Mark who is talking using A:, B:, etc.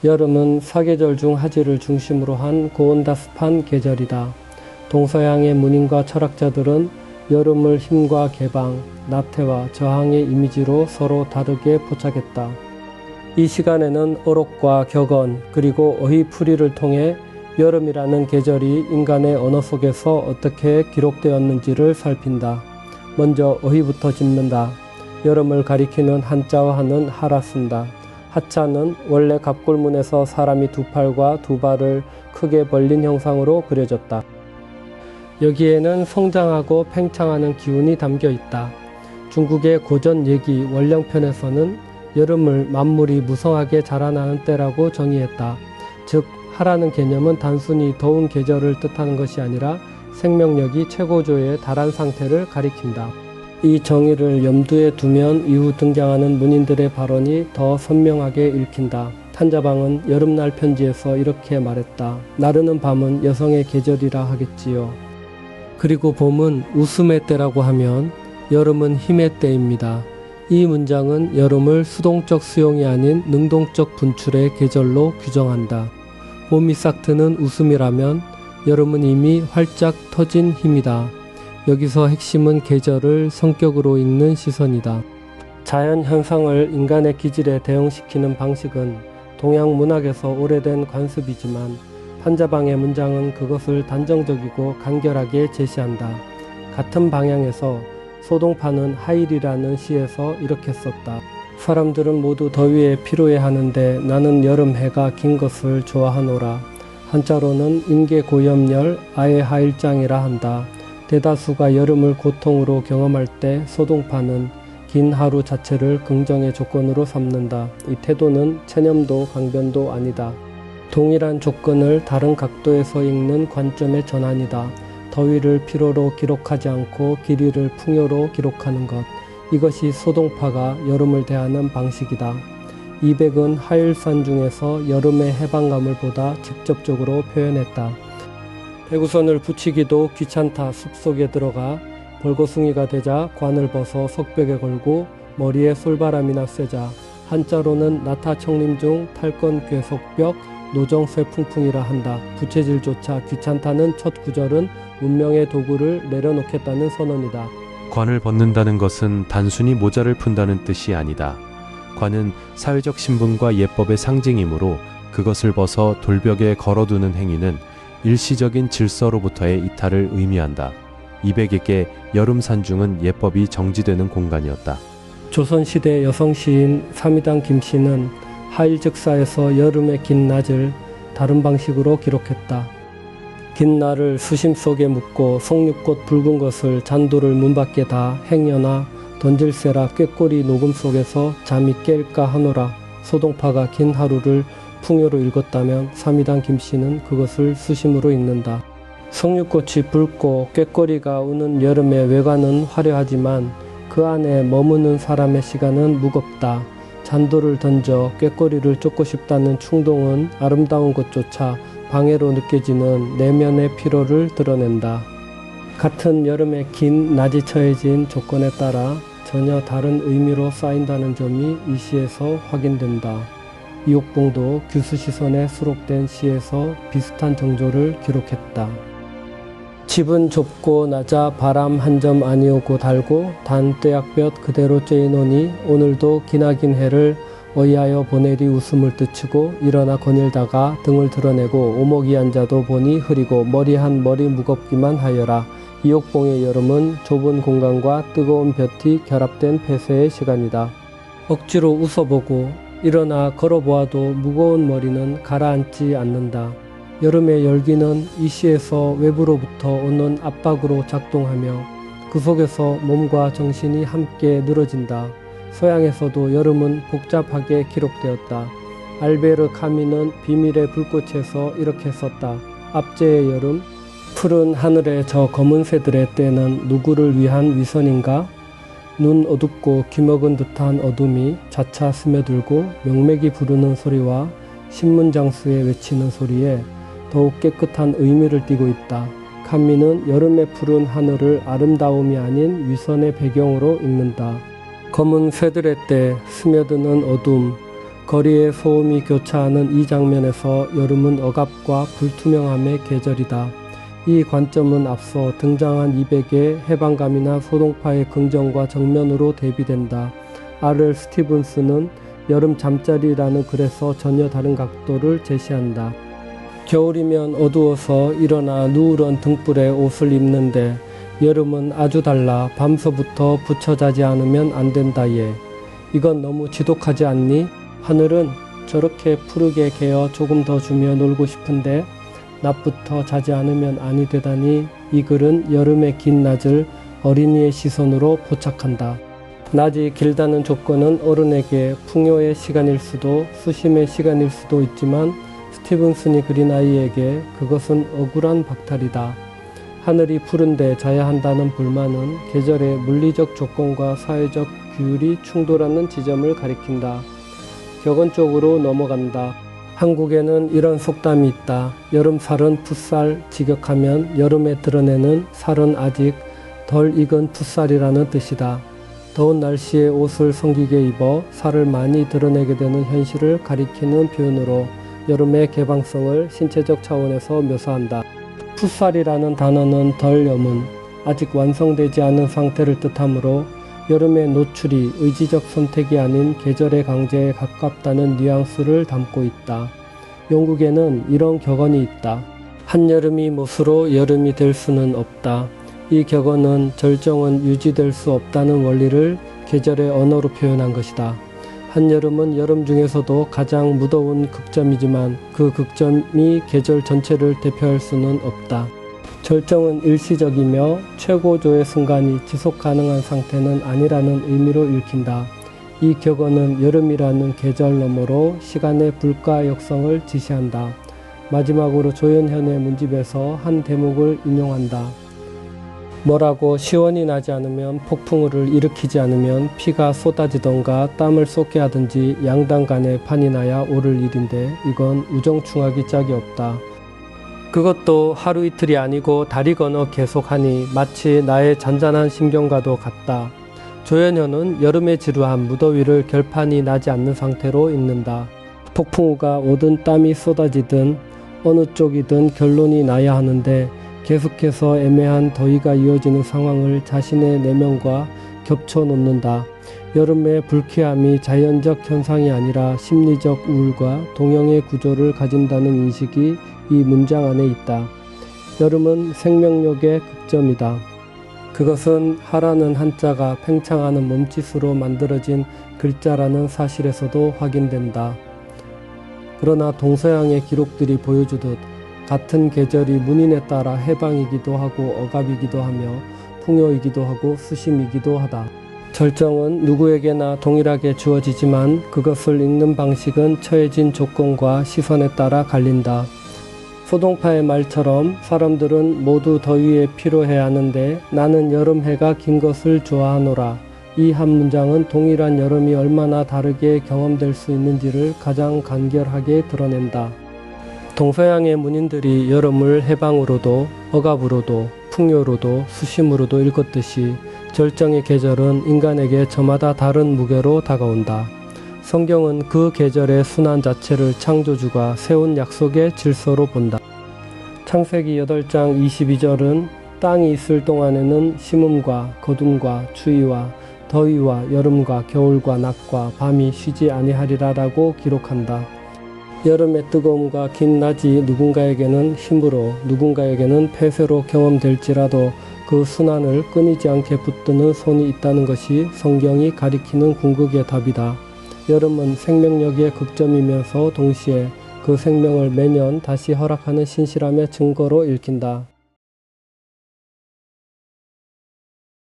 A: 여름은 사계절 중 하지를 중심으로 한 고온다습한 계절이다. 동서양의 문인과 철학자들은 여름을 힘과 개방, 나태와 저항의 이미지로 서로 다르게 포착했다. 이 시간에는 어록과 격언 그리고 어휘풀이를 통해 여름이라는 계절이 인간의 언어 속에서 어떻게 기록되었는지를 살핀다. 먼저 어휘부터 짚는다. 여름을 가리키는 한자어하는 하라 쓴다. 하자는 원래 갑골문에서 사람이 두 팔과 두 발을 크게 벌린 형상으로 그려졌다. 여기에는 성장하고 팽창하는 기운이 담겨 있다. 중국의 고전 얘기 원령편에서는 여름을 만물이 무성하게 자라나는 때라고 정의했다. 즉 하라는 개념은 단순히 더운 계절을 뜻하는 것이 아니라 생명력이 최고조에 달한 상태를 가리킨다. 이 정의를 염두에 두면 이후 등장하는 문인들의 발언이 더 선명하게 읽힌다. 탄자방은 여름날 편지에서 이렇게 말했다. 나르는 밤은 여성의 계절이라 하겠지요. 그리고 봄은 웃음의 때라고 하면 여름은 힘의 때입니다. 이 문장은 여름을 수동적 수용이 아닌 능동적 분출의 계절로 규정한다. 봄이 싹 트는 웃음이라면 여름은 이미 활짝 터진 힘이다. 여기서 핵심은 계절을 성격으로 읽는 시선이다. 자연 현상을 인간의 기질에 대응시키는 방식은 동양 문학에서 오래된 관습이지만 판자방의 문장은 그것을 단정적이고 간결하게 제시한다. 같은 방향에서 소동파는 하일이라는 시에서 이렇게 썼다. 사람들은 모두 더위에 피로해하는데 나는 여름 해가 긴 것을 좋아하노라. 한자로는 임계고염열 아해하일장이라 한다. 대다수가 여름을 고통으로 경험할 때 소동파는 긴 하루 자체를 긍정의 조건으로 삼는다. 이 태도는 체념도 강변도 아니다. 동일한 조건을 다른 각도에서 읽는 관점의 전환이다. 더위를 피로로 기록하지 않고 길이를 풍요로 기록하는 것. 이것이 소동파가 여름을 대하는 방식이다. 이백은 하일산 중에서 여름의 해방감을 보다 직접적으로 표현했다. 배구선을 붙이기도 귀찮다 숲속에 들어가 벌거숭이가 되자 관을 벗어 석벽에 걸고 머리에 솔바람이나 쐬자. 한자로는 나타청림 중 탈건 괴석벽 노정쇠풍풍이라 한다. 부채질조차 귀찮다는 첫 구절은 운명의 도구를 내려놓겠다는 선언이다.
B: 관을 벗는다는 것은 단순히 모자를 푼다는 뜻이 아니다. 관은 사회적 신분과 예법의 상징이므로 그것을 벗어 돌벽에 걸어두는 행위는 일시적인 질서로부터의 이탈을 의미한다. 이백에게 여름 산중은 예법이 정지되는 공간이었다.
A: 조선시대 여성 시인 삼이당 김씨는 하일즉사에서 여름의 긴 낮을 다른 방식으로 기록했다. 긴 날을 수심 속에 묻고 송잎꽃 붉은 것을 잔도를 문 밖에 다 행여나 던질세라 꾀꼬리 녹음 속에서 잠이 깰까 하노라. 소동파가 긴 하루를 풍요로 읽었다면 삼이당 김씨는 그것을 수심으로 읽는다. 송잎꽃이 붉고 꾀꼬리가 우는 여름의 외관은 화려하지만 그 안에 머무는 사람의 시간은 무겁다. 잔도를 던져 꾀꼬리를 쫓고 싶다는 충동은 아름다운 것조차 방해로 느껴지는 내면의 피로를 드러낸다. 같은 여름의 긴 낮이 처해진 조건에 따라 전혀 다른 의미로 쌓인다는 점이 이 시에서 확인된다. 이옥봉도 규수시선에 수록된 시에서 비슷한 정조를 기록했다. 집은 좁고 낮아 바람 한 점 아니오고 달고 단 떼약볕 그대로 쬐이노니 오늘도 기나긴 해를 어이하여 보내리 웃음을 뜨치고 일어나 거닐다가 등을 드러내고 오목이 앉아도 보니 흐리고 머리 한 머리 무겁기만 하여라. 이옥봉의 여름은 좁은 공간과 뜨거운 볕이 결합된 폐쇄의 시간이다. 억지로 웃어보고 일어나 걸어보아도 무거운 머리는 가라앉지 않는다. 여름의 열기는 이 시에서 외부로부터 오는 압박으로 작동하며 그 속에서 몸과 정신이 함께 늘어진다. 서양에서도 여름은 복잡하게 기록되었다. 알베르 카미는 비밀의 불꽃에서 이렇게 썼다. 압제의 여름, 푸른 하늘의 저 검은 새들의 때는 누구를 위한 위선인가? 눈 어둡고 귀먹은 듯한 어둠이 차차 스며들고 명맥이 부르는 소리와 신문장수에 외치는 소리에 더욱 깨끗한 의미를 띠고 있다. 칸미는 여름의 푸른 하늘을 아름다움이 아닌 위선의 배경으로 읽는다. 검은 새들의 때 스며드는 어둠, 거리에 소음이 교차하는 이 장면에서 여름은 억압과 불투명함의 계절이다. 이 관점은 앞서 등장한 200의 해방감이나 소동파의 긍정과 정면으로 대비된다. R.L. 스티븐스는 여름 잠자리라는 글에서 전혀 다른 각도를 제시한다. 겨울이면 어두워서 일어나 누런 등불에 옷을 입는데 여름은 아주 달라. 밤서부터 붙여 자지 않으면 안 된다 얘. 이건 너무 지독하지 않니? 하늘은 저렇게 푸르게 개어 조금 더 주며 놀고 싶은데 낮부터 자지 않으면 아니 되다니. 이 글은 여름의 긴 낮을 어린이의 시선으로 포착한다. 낮이 길다는 조건은 어른에게 풍요의 시간일 수도 수심의 시간일 수도 있지만 스티븐슨이 그린 아이에게 그것은 억울한 박탈이다. 하늘이 푸른데 자야 한다는 불만은 계절의 물리적 조건과 사회적 규율이 충돌하는 지점을 가리킨다. 격언 쪽으로 넘어간다. 한국에는 이런 속담이 있다. 여름 살은 풋살, 직역하면 여름에 드러내는 살은 아직 덜 익은 풋살이라는 뜻이다. 더운 날씨에 옷을 성기게 입어 살을 많이 드러내게 되는 현실을 가리키는 표현으로 여름의 개방성을 신체적 차원에서 묘사한다. 풋살이라는 단어는 덜 여문, 아직 완성되지 않은 상태를 뜻하므로 여름의 노출이 의지적 선택이 아닌 계절의 강제에 가깝다는 뉘앙스를 담고 있다. 영국에는 이런 격언이 있다. 한여름이 못으로 여름이 될 수는 없다. 이 격언은 절정은 유지될 수 없다는 원리를 계절의 언어로 표현한 것이다. 한여름은 여름 중에서도 가장 무더운 극점이지만 그 극점이 계절 전체를 대표할 수는 없다. 절정은 일시적이며 최고조의 순간이 지속 가능한 상태는 아니라는 의미로 읽힌다. 이 격언은 여름이라는 계절 너머로 시간의 불가역성을 지시한다. 마지막으로 조연현의 문집에서 한 대목을 인용한다. 뭐라고 시원이 나지 않으면 폭풍우를 일으키지 않으면 피가 쏟아지던가 땀을 쏟게 하든지 양당 간에 판이 나야 오를 일인데 이건 우정충하기 짝이 없다. 그것도 하루 이틀이 아니고 달이 건너 계속하니 마치 나의 잔잔한 심경과도 같다. 조연현은 여름의 지루한 무더위를 결판이 나지 않는 상태로 읽는다. 폭풍우가 오든 땀이 쏟아지든 어느 쪽이든 결론이 나야 하는데 계속해서 애매한 더위가 이어지는 상황을 자신의 내면과 겹쳐 놓는다. 여름의 불쾌함이 자연적 현상이 아니라 심리적 우울과 동형의 구조를 가진다는 인식이 이 문장 안에 있다. 여름은 생명력의 극점이다. 그것은 하라는 한자가 팽창하는 몸짓으로 만들어진 글자라는 사실에서도 확인된다. 그러나 동서양의 기록들이 보여주듯 같은 계절이 문인에 따라 해방이기도 하고 억압이기도 하며 풍요이기도 하고 수심이기도 하다. 절정은 누구에게나 동일하게 주어지지만 그것을 읽는 방식은 처해진 조건과 시선에 따라 갈린다. 소동파의 말처럼 사람들은 모두 더위에 피로해 하는데 나는 여름해가 긴 것을 좋아하노라. 이 한 문장은 동일한 여름이 얼마나 다르게 경험될 수 있는지를 가장 간결하게 드러낸다. 동서양의 문인들이 여름을 해방으로도 억압으로도 풍요로도 수심으로도 읽었듯이 절정의 계절은 인간에게 저마다 다른 무게로 다가온다. 성경은 그 계절의 순환 자체를 창조주가 세운 약속의 질서로 본다. 창세기 8장 22절은 땅이 있을 동안에는 심음과 거둠과 추위와 더위와 여름과 겨울과 낮과 밤이 쉬지 아니하리라 라고 기록한다. 여름의 뜨거움과 긴 낮이 누군가에게는 힘으로 누군가에게는 폐쇄로 경험될지라도 그 순환을 끊이지 않게 붙드는 손이 있다는 것이 성경이 가리키는 궁극의 답이다. 여름은 생명력의 극점이면서 동시에 그 생명을 매년 다시 허락하는 신실함의 증거로 읽힌다.